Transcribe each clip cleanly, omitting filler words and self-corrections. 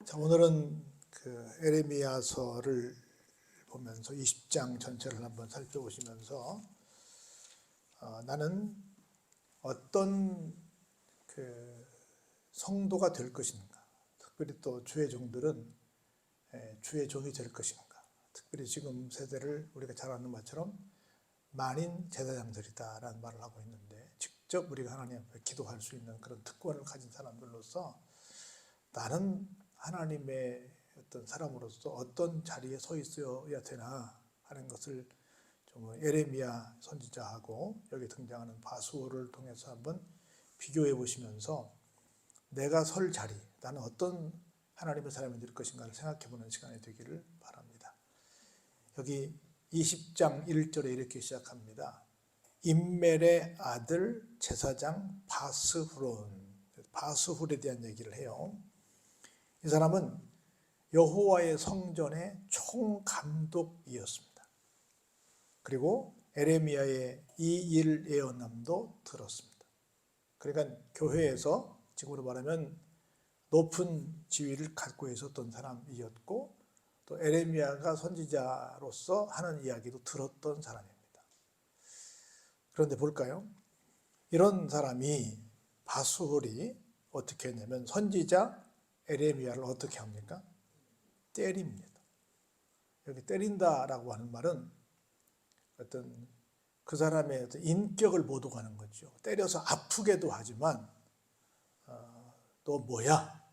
자, 오늘은 에레미야서를 보면서 20장 전체를 한번 살펴보시면서 나는 어떤 성도가 될 것인가, 특별히 또 주의 종들은 주의 종이 될 것인가, 특별히 지금 세대를 우리가 잘 아는 것처럼 만인 제사장들이다라는 말을 하고 있는데, 직접 우리가 하나님 앞에 기도할 수 있는 그런 특권을 가진 사람들로서 나는 하나님의 어떤 사람으로서 어떤 자리에 서 있어야 되나 하는 것을 좀 에레미야 선지자하고 여기 등장하는 바수호를 통해서 한번 비교해 보시면서 내가 설 자리, 나는 어떤 하나님의 사람이 될 것인가를 생각해 보는 시간이 되기를 바랍니다. 여기 20장 1절에 이렇게 시작합니다. 임멜의 아들 제사장 바스훌에 대한 얘기를 해요. 이 사람은 여호와의 성전의 총감독이었습니다. 그리고 에레미야의 이 일 예언함도 들었습니다. 그러니까 교회에서 지금으로 말하면 높은 지위를 갖고 있었던 사람이었고, 또 에레미야가 선지자로서 하는 이야기도 들었던 사람입니다. 그런데 볼까요? 이런 사람이 바수홀이 어떻게 했냐면 선지자 에레미야를 어떻게 합니까? 때립니다. 여기 때린다라고 하는 말은 어떤 그 사람의 어떤 인격을 모독하는 거죠. 때려서 아프게도 하지만 너 뭐야?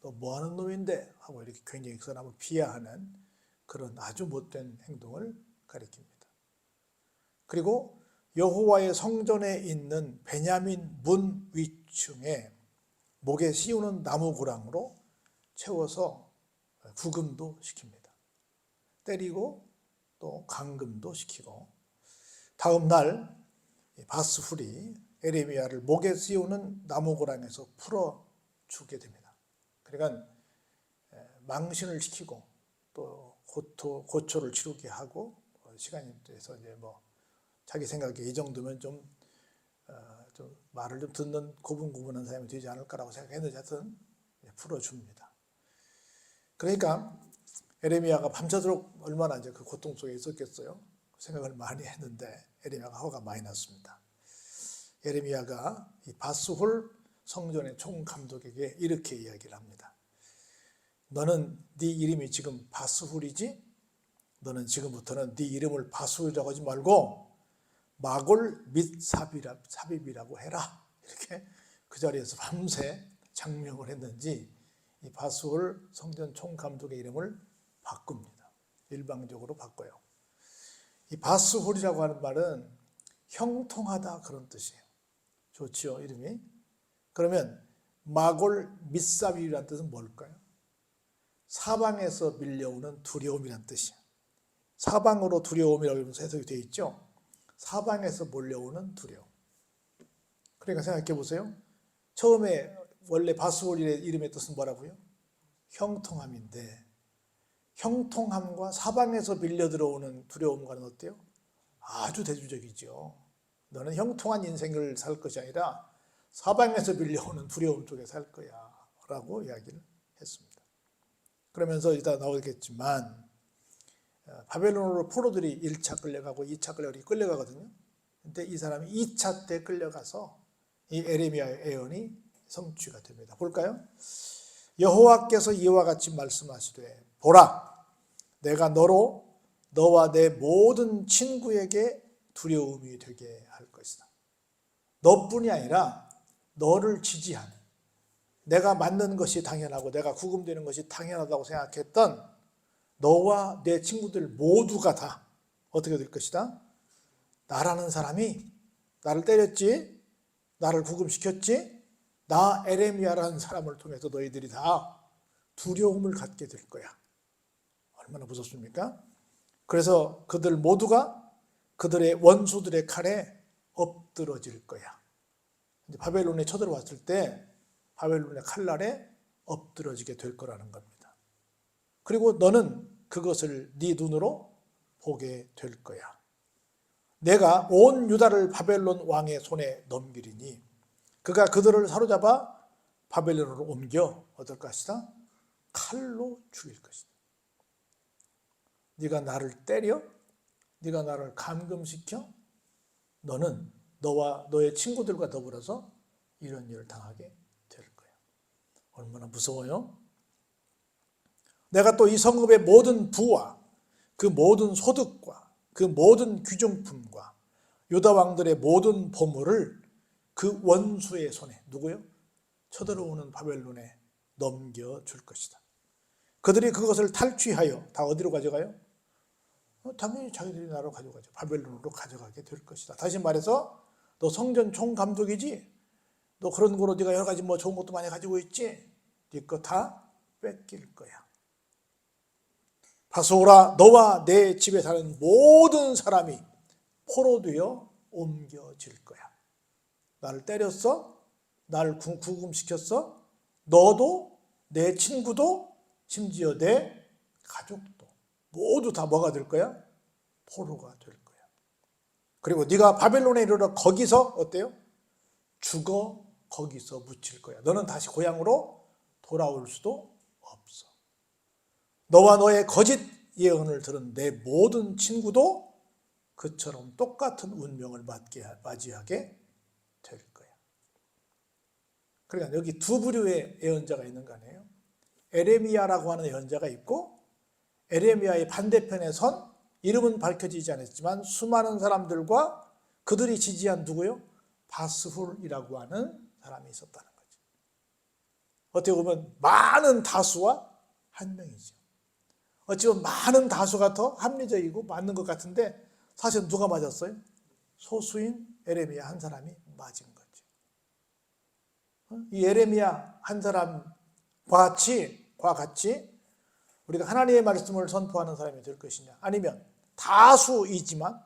너 뭐하는 놈인데? 하고 이렇게 굉장히 그 사람을 비하하는 그런 아주 못된 행동을 가리킵니다. 그리고 여호와의 성전에 있는 베냐민 문 위층에 목에 씌우는 나무 고랑으로 채워서 구금도 시킵니다. 때리고 또 감금도 시키고, 다음 날 바스훌이 에레미야를 목에 씌우는 나무 고랑에서 풀어주게 됩니다. 그러니까 망신을 시키고 또 고초를 치르게 하고, 시간이 돼서 이제 자기 생각에 이 정도면 좀 말을 좀 듣는 고분고분한 사람이 되지 않을까라고 생각했는데 하여튼 풀어줍니다. 그러니까 에레미야가 밤새도록 얼마나 이제 그 고통 속에 있었겠어요. 생각을 많이 했는데 에레미야가 화가 많이 났습니다. 에레미야가 이 바스홀 성전의 총감독에게 이렇게 이야기를 합니다. 너는 네 이름이 지금 바스훌이지? 너는 지금부터는 네 이름을 바스훌이라고 하지 말고 마골 및 사빕이라고 해라. 이렇게 그 자리에서 밤새 장명을 했는지 이 바스홀 성전 총감독의 이름을 바꿉니다. 일방적으로 바꿔요. 이 바스홀이라고 하는 말은 형통하다 그런 뜻이에요. 좋지요, 이름이. 그러면 마골 및 사빕이라는 뜻은 뭘까요? 사방에서 밀려오는 두려움이라는 뜻이에요. 사방으로 두려움이라고 해석이 되어 있죠. 사방에서 몰려오는 두려움. 그러니까 생각해 보세요. 처음에 원래 바스홀의 이름의 뜻은 뭐라고요? 형통함인데, 형통함과 사방에서 밀려 들어오는 두려움과는 어때요? 아주 대조적이죠. 너는 형통한 인생을 살 것이 아니라 사방에서 밀려오는 두려움 쪽에 살 거야 라고 이야기를 했습니다. 그러면서 이따 나오겠지만 바벨론으로 포로들이 1차 끌려가고 2차 끌려가거든요. 근데 이 사람이 2차 때 끌려가서 이 에레미야의 예언이 성취가 됩니다. 볼까요? 여호와께서 이와 같이 말씀하시되 보라, 내가 너로 너와 내 모든 친구에게 두려움이 되게 할 것이다. 너뿐이 아니라 너를 지지하는, 내가 맞는 것이 당연하고 내가 구금되는 것이 당연하다고 생각했던 너와 내 친구들 모두가 다 어떻게 될 것이다? 나라는 사람이 나를 때렸지, 나를 구금시켰지, 나 에레미야라는 사람을 통해서 너희들이 다 두려움을 갖게 될 거야. 얼마나 무섭습니까? 그래서 그들 모두가 그들의 원수들의 칼에 엎드러질 거야. 바벨론에 쳐들어왔을 때 바벨론의 칼날에 엎드러지게 될 거라는 겁니다. 그리고 너는 그것을 네 눈으로 보게 될 거야. 내가 온 유다를 바벨론 왕의 손에 넘기리니 그가 그들을 사로잡아 바벨론으로 옮겨 어떨 것이다? 칼로 죽일 것이다. 네가 나를 때려? 네가 나를 감금시켜? 너는 너와 너의 친구들과 더불어서 이런 일을 당하게 될 거야. 얼마나 무서워요? 내가 또 이 성읍의 모든 부와 그 모든 소득과 그 모든 귀중품과 유다 왕들의 모든 보물을 그 원수의 손에, 누구요? 쳐들어오는 바벨론에 넘겨줄 것이다. 그들이 그것을 탈취하여 다 어디로 가져가요? 당연히 자기들이 나라로 가져가죠. 바벨론으로 가져가게 될 것이다. 다시 말해서 너 성전 총감독이지? 너 그런 거로 네가 여러 가지 뭐 좋은 것도 많이 가지고 있지? 네 거 다 뺏길 거야. 바소라, 너와 내 집에 사는 모든 사람이 포로되어 옮겨질 거야. 나를 때렸어? 나를 구금시켰어? 너도 내 친구도 심지어 내 가족도 모두 다 뭐가 될 거야? 포로가 될 거야. 그리고 네가 바벨론에 이르러 거기서 어때요? 죽어 거기서 묻힐 거야. 너는 다시 고향으로 돌아올 수도 없어. 너와 너의 거짓 예언을 들은 내 모든 친구도 그처럼 똑같은 운명을 맞이하게 될 거야. 그러니까 여기 두 부류의 예언자가 있는 거 아니에요? 에레미야라고 하는 예언자가 있고 에레미야의 반대편에 선 이름은 밝혀지지 않았지만 수많은 사람들과 그들이 지지한 누구요? 바스훌이라고 하는 사람이 있었다는 거죠. 어떻게 보면 많은 다수와 한 명이죠. 어찌 보면 많은 다수가 더 합리적이고 맞는 것 같은데 사실 누가 맞았어요? 소수인 에레미야 한 사람이 맞은 거죠. 이 에레미야 한 사람과 같이 우리가 하나님의 말씀을 선포하는 사람이 될 것이냐, 아니면 다수이지만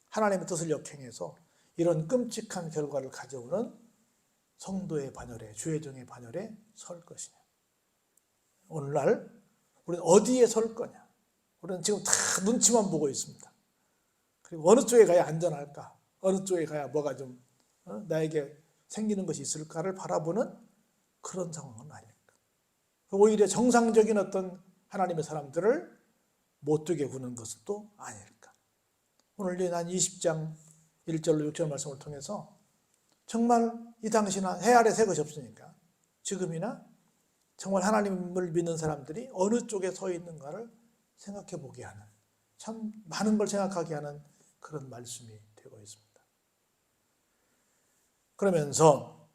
하나님의 뜻을 역행해서 이런 끔찍한 결과를 가져오는 성도의 반열에, 주의 종의 반열에 설 것이냐. 오늘날 우리는 어디에 설 거냐. 우리는 지금 다 눈치만 보고 있습니다. 그리고 어느 쪽에 가야 안전할까, 어느 쪽에 가야 뭐가 좀 나에게 생기는 것이 있을까를 바라보는 그런 상황은 아닐까. 오히려 정상적인 어떤 하나님의 사람들을 못되게 구는 것은 또 아닐까. 오늘 난 20장 1절로 6절 말씀을 통해서 정말 이 당시나 해 아래 새 것이 없으니까 지금이나 정말 하나님을 믿는 사람들이 어느 쪽에 서 있는가를 생각해 보게 하는, 참 많은 걸 생각하게 하는 그런 말씀이 되고 있습니다. 그러면서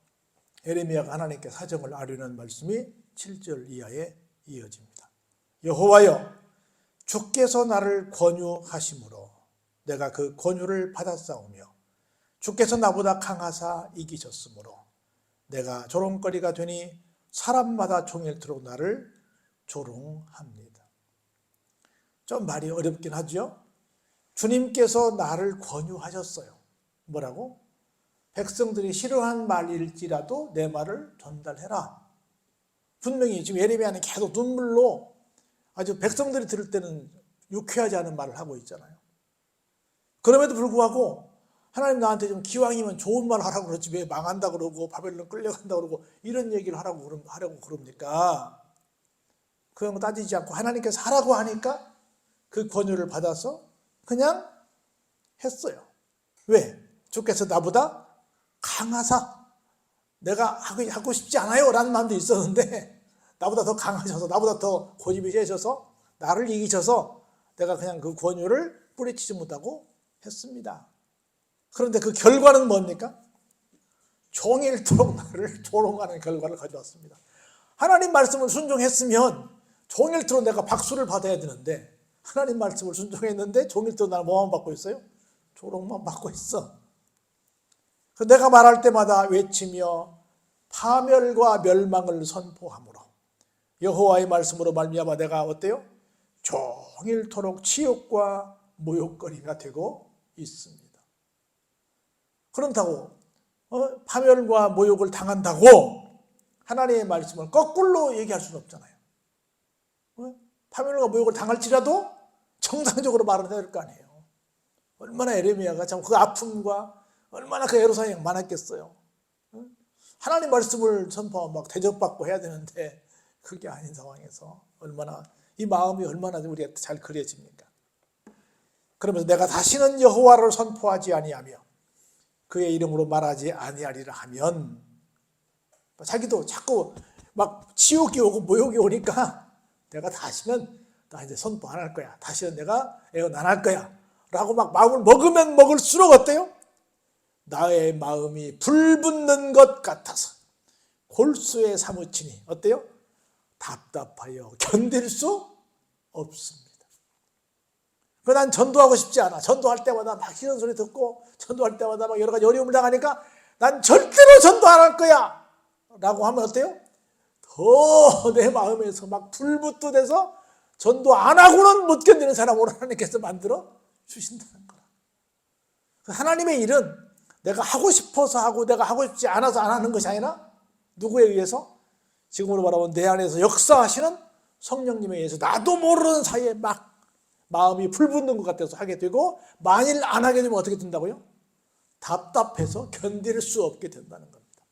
에레미야가 하나님께 사정을 아뢰는 말씀이 7절 이하에 이어집니다. 여호와여, 주께서 나를 권유하심으로 내가 그 권유를 받았사오며 주께서 나보다 강하사 이기셨으므로 내가 조롱거리가 되니 사람마다 종일토록 나를 조롱합니다. 좀 말이 어렵긴 하죠. 주님께서 나를 권유하셨어요. 뭐라고? 백성들이 싫어한 말일지라도 내 말을 전달해라. 분명히 지금 예레미야는 계속 눈물로 아주 백성들이 들을 때는 유쾌하지 않은 말을 하고 있잖아요. 그럼에도 불구하고 하나님 나한테 좀 기왕이면 좋은 말 하라고 그러지 왜 망한다 그러고 바벨론 끌려간다 그러고 이런 얘기를 하라고 그럽니까? 그런 거 따지지 않고 하나님께서 하라고 하니까 그 권유를 받아서 그냥 했어요. 왜? 주께서 나보다 강하사, 내가 하고 싶지 않아요 라는 마음도 있었는데 나보다 더 강하셔서, 나보다 더 고집이 세셔서 나를 이기셔서 내가 그냥 그 권유를 뿌리치지 못하고 했습니다. 그런데 그 결과는 뭡니까? 종일토록 나를 조롱하는 결과를 가져왔습니다. 하나님 말씀을 순종했으면 종일토록 내가 박수를 받아야 되는데 하나님 말씀을 순종했는데 종일토록 나는 뭐만 받고 있어요? 조롱만 받고 있어. 내가 말할 때마다 외치며 파멸과 멸망을 선포하므로 여호와의 말씀으로 말미암아 내가 어때요? 종일토록 치욕과 모욕거리가 되고 있습니다. 그렇다고 파멸과 모욕을 당한다고 하나님의 말씀을 거꾸로 얘기할 수는 없잖아요. 파멸과 모욕을 당할지라도 정상적으로 말을 해야 될 거 아니에요. 얼마나 에레미야가 참 그 아픔과 얼마나 그 애로사항이 많았겠어요. 하나님 말씀을 선포하고 막 대접받고 해야 되는데 그게 아닌 상황에서 얼마나 이 마음이 얼마나 우리가 잘 그려집니까? 그러면서 내가 다시는 여호와를 선포하지 아니하며 그의 이름으로 말하지 아니하리라 하면 자기도 자꾸 막 치욕이 오고 모욕이 오니까 내가 다시는 나 이제 선포 안 할 거야. 다시는 내가 애언 안 할 거야. 라고 막 마음을 먹으면 먹을수록 어때요? 나의 마음이 불붙는 것 같아서 골수에 사무치니 어때요? 답답하여 견딜 수 없습니다. 난 전도하고 싶지 않아. 전도할 때마다 막 이런 소리 듣고 전도할 때마다 막 여러 가지 어려움을 당하니까 난 절대로 전도 안 할 거야. 라고 하면 어때요? 더 내 마음에서 막 불붙도 돼서 전도 안 하고는 못 견디는 사람으로 하나님께서 만들어 주신다는 거라. 하나님의 일은 내가 하고 싶어서 하고 내가 하고 싶지 않아서 안 하는 것이 아니라 누구에 의해서? 지금으로 말하면 내 안에서 역사하시는 성령님에 의해서 나도 모르는 사이에 막 마음이 불붙는 것 같아서 하게 되고 만일 안 하게 되면 어떻게 된다고요? 답답해서 견딜 수 없게 된다는 겁니다.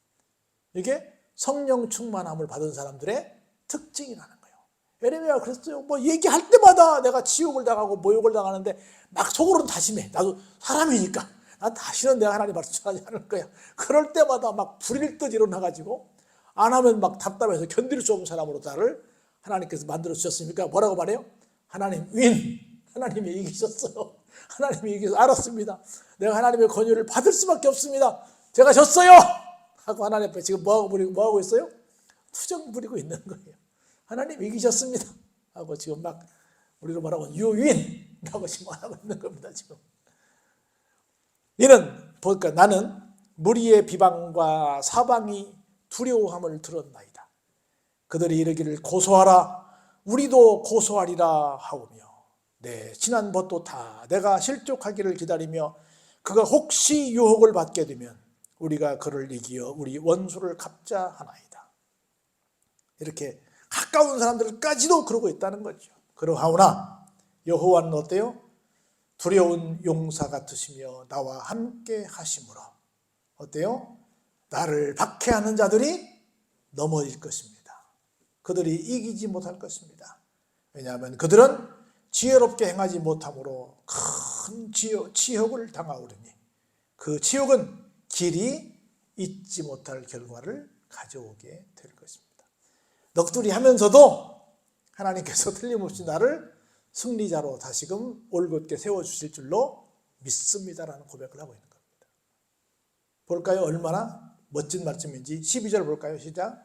이게 성령 충만함을 받은 사람들의 특징이라는 거예요. 에레미야가 그랬어요. 뭐 얘기할 때마다 내가 지옥을 당하고 모욕을 당하는데 막 속으로는 다짐해. 나도 사람이니까 난 다시는 내가 하나님 말씀 전하지 않을 거야. 그럴 때마다 막 불일 듯 일어나가지고 안 하면 막 답답해서 견딜 수 없는 사람으로 나를 하나님께서 만들어 주셨으니까 뭐라고 말해요? 하나님 윈! 하나님이 이기셨어요. 하나님이 이기셔서 알았습니다. 내가 하나님의 권유를 받을 수밖에 없습니다. 제가 졌어요! 하고 하나님 앞에 지금 뭐하고 있어요? 투정 부리고 있는 거예요. 하나님 이기셨습니다. 하고 지금 막 우리로 말하면 You win! 라고 지금 말하고 있는 겁니다. 지금. 이는 보니까 나는 무리의 비방과 사방이 두려워함을 들었나이다. 그들이 이르기를 고소하라. 우리도 고소하리라 하오며 지난 법도 다 내가 실족하기를 기다리며 그가 혹시 유혹을 받게 되면 우리가 그를 이기어 우리 원수를 갚자 하나이다. 이렇게 가까운 사람들까지도 그러고 있다는 거죠. 그러하오나 여호와는 어때요? 두려운 용사 같으시며 나와 함께 하심으로 어때요? 나를 박해하는 자들이 넘어질 것입니다. 그들이 이기지 못할 것입니다. 왜냐하면 그들은 지혜롭게 행하지 못함으로 큰 치욕을 당하오리니 그 치욕은 길이 잊지 못할 결과를 가져오게 될 것입니다. 넋두리 하면서도 하나님께서 틀림없이 나를 승리자로 다시금 올곧게 세워주실 줄로 믿습니다라는 고백을 하고 있는 겁니다. 볼까요? 얼마나 멋진 말씀인지. 12절 볼까요? 시작.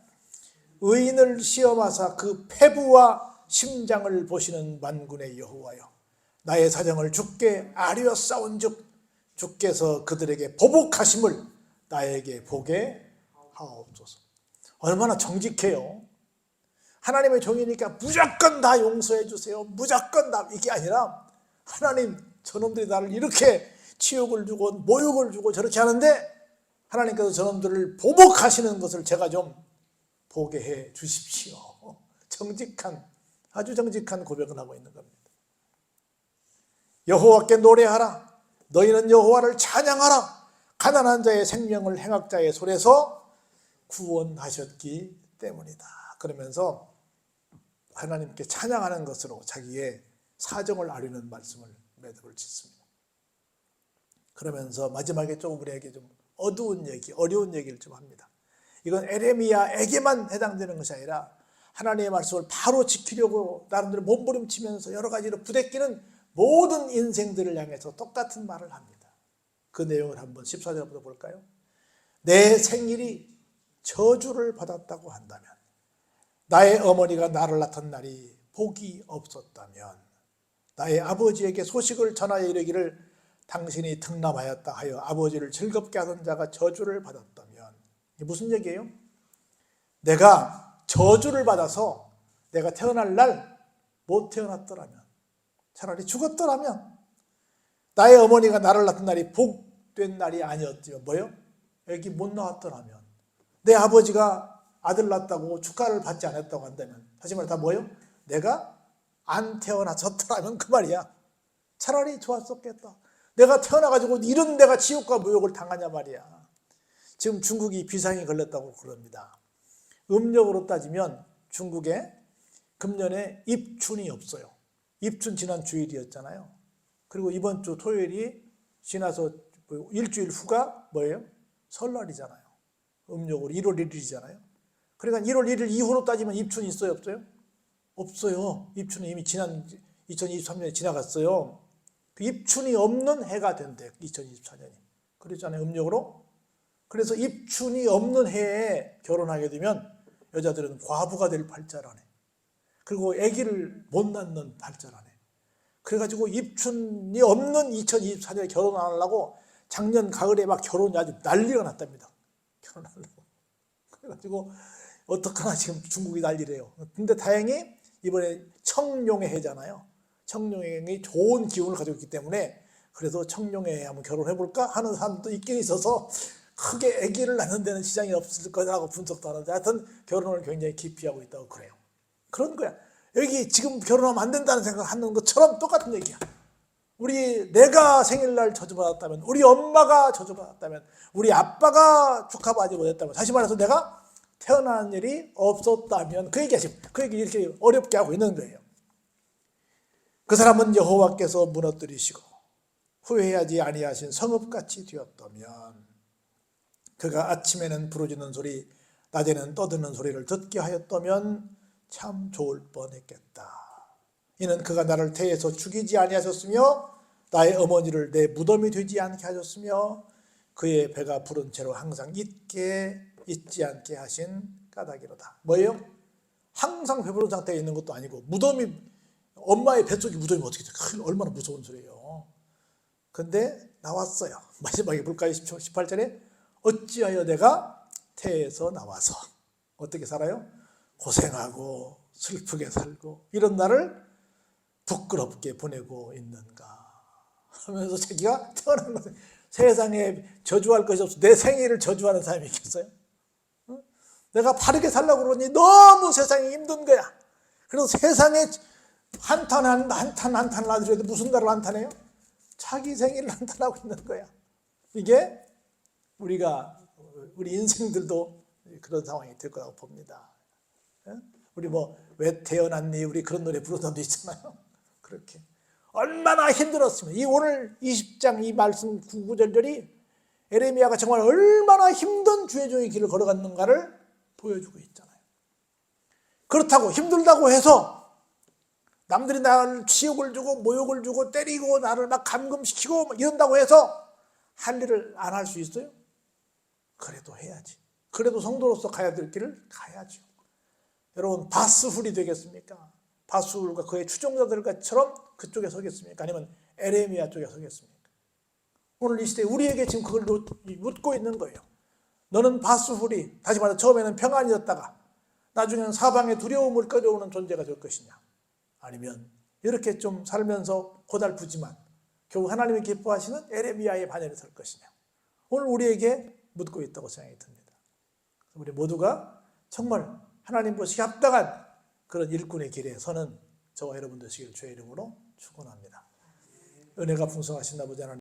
의인을 시험하사 그 패부와 심장을 보시는 만군의 여호와여 나의 사정을 주께 아뢰어 싸운즉 주께서 그들에게 보복하심을 나에게 보게 하옵소서. 얼마나 정직해요. 하나님의 종이니까 무조건 다 용서해 주세요. 무조건 다 이게 아니라 하나님 저놈들이 나를 이렇게 치욕을 주고 모욕을 주고 저렇게 하는데 하나님께서 저놈들을 보복하시는 것을 제가 좀 보게 해 주십시오. 정직한 아주 정직한 고백을 하고 있는 겁니다. 여호와께 노래하라. 너희는 여호와를 찬양하라. 가난한 자의 생명을 행악자의 손에서 구원하셨기 때문이다. 그러면서 하나님께 찬양하는 것으로 자기의 사정을 아뢰는 말씀을 매듭을 짓습니다. 그러면서 마지막에 조금 우리에게 좀 어두운 얘기, 어려운 얘기를 좀 합니다. 이건 에레미야에게만 해당되는 것이 아니라 하나님의 말씀을 바로 지키려고 나름대로 몸부림치면서 여러 가지로 부대끼는 모든 인생들을 향해서 똑같은 말을 합니다. 그 내용을 한번 14절부터 볼까요? 내 생일이 저주를 받았다고 한다면 나의 어머니가 나를 낳던 날이 복이 없었다면 나의 아버지에게 소식을 전하여 이르기를 당신이 등남하였다 하여 아버지를 즐겁게 하던 자가 저주를 받았다면 이게 무슨 얘기예요? 내가 저주를 받아서 내가 태어날 날 못 태어났더라면 차라리 죽었더라면 나의 어머니가 나를 낳던 날이 복된 날이 아니었지만 뭐요? 애기 못 낳았더라면 내 아버지가 아들 낳았다고 축가를 받지 않았다고 한다면 다시 말해 다 뭐요? 내가 안 태어났었더라면 그 말이야. 차라리 좋았었겠다. 내가 태어나가지고 이런 내가 지옥과 모욕을 당하냐 말이야. 지금 중국이 비상이 걸렸다고 그럽니다. 음력으로 따지면 중국에 금년에 입춘이 없어요. 입춘 지난 주일이었잖아요. 그리고 이번 주 토요일이 지나서 일주일 후가 뭐예요? 설날이잖아요. 음력으로 1월 1일이잖아요. 그러니까 1월 1일 이후로 따지면 입춘이 있어요, 없어요? 없어요. 입춘은 이미 지난 2023년에 지나갔어요. 그 입춘이 없는 해가 된대, 2024년이. 그랬잖아요, 음력으로. 그래서 입춘이 없는 해에 결혼하게 되면 여자들은 과부가 될 팔자라네. 그리고 아기를 못 낳는 팔자라네. 그래가지고 입춘이 없는 2024년에 결혼 안 하려고 작년 가을에 막 결혼이 아주 난리가 났답니다. 결혼하려고. 그래가지고 어떡하나 지금 중국이 난리래요. 근데 다행히 이번에 청룡의 해잖아요. 청룡의 해이 좋은 기운을 가지고 있기 때문에 그래도 청룡의 해 한번 결혼해볼까 하는 사람도 있긴 있어서 크게 아기를 낳는 데는 시장이 없을 거라고 분석도 하는데 하여튼 결혼을 굉장히 기피하고 있다고 그래요. 그런 거야. 여기 지금 결혼하면 안 된다는 생각하는 것처럼 똑같은 얘기야. 내가 생일날 저주받았다면, 우리 엄마가 저주받았다면, 우리 아빠가 축하받지 못했다면, 다시 말해서 내가 태어난 일이 없었다면, 그 얘기 이렇게 어렵게 하고 있는 거예요. 그 사람은 여호와께서 무너뜨리시고 후회하지 아니하신 성읍같이 되었다면, 그가 아침에는 부르짖는 소리, 낮에는 떠드는 소리를 듣게 하였다면 참 좋을 뻔했겠다. 이는 그가 나를 태에서 죽이지 아니하셨으며 나의 어머니를 내 무덤이 되지 않게 하셨으며 그의 배가 부른 채로 항상 잊지 않게 하신 까닭이로다. 뭐예요? 항상 배부른 상태에 있는 것도 아니고 엄마의 뱃속에 무덤이 어떻게 돼? 얼마나 무서운 소리예요. 근데 나왔어요. 마지막에 볼까요? 18절에 어찌하여 내가 태에서 나와서 어떻게 살아요? 고생하고 슬프게 살고 이런 날을 부끄럽게 보내고 있는가 하면서 자기가 태어난 것은 세상에 저주할 것이 없어. 내 생일을 저주하는 사람이 있겠어요? 내가 바르게 살려고 그러니 너무 세상이 힘든 거야. 그래서 세상에 한탄을 하더라도 무슨 날을 한탄해요? 자기 생일을 한탄하고 있는 거야. 이게 우리 인생들도 그런 상황이 될 거라고 봅니다. 우리 왜 태어났니? 우리 그런 노래 부르는 사람도 있잖아요. 그렇게 얼마나 힘들었으면 이 오늘 20장 이 말씀 9절들이 에레미야가 정말 얼마나 힘든 주의 종의 길을 걸어갔는가를 보여주고 있잖아요. 그렇다고 힘들다고 해서 남들이 나를 치욕을 주고 모욕을 주고 때리고 나를 막 감금시키고 이런다고 해서 할 일을 안 할 수 있어요? 그래도 해야지. 그래도 성도로서 가야 될 길을 가야죠. 여러분 바스훌이 되겠습니까? 바스훌과 그의 추종자들처럼 그쪽에 서겠습니까? 아니면 에레미야 쪽에 서겠습니까? 오늘 이 시대에 우리에게 지금 그걸 묻고 있는 거예요. 너는 바스훌이 다시 말해 처음에는 평안이었다가 나중에는 사방에 두려움을 끌어오는 존재가 될 것이냐, 아니면 이렇게 좀 살면서 고달프지만 결국 하나님이 기뻐하시는 에레미야의 반열에 설 것이냐, 오늘 우리에게 묻고 있다고 생각이 듭니다. 우리 모두가 정말 하나님 보시기 합당한 그런 일꾼의 길에 서는 저와 여러분 되시길 주의 이름으로 축원합니다. 은혜가 풍성하신 아버지 하나님,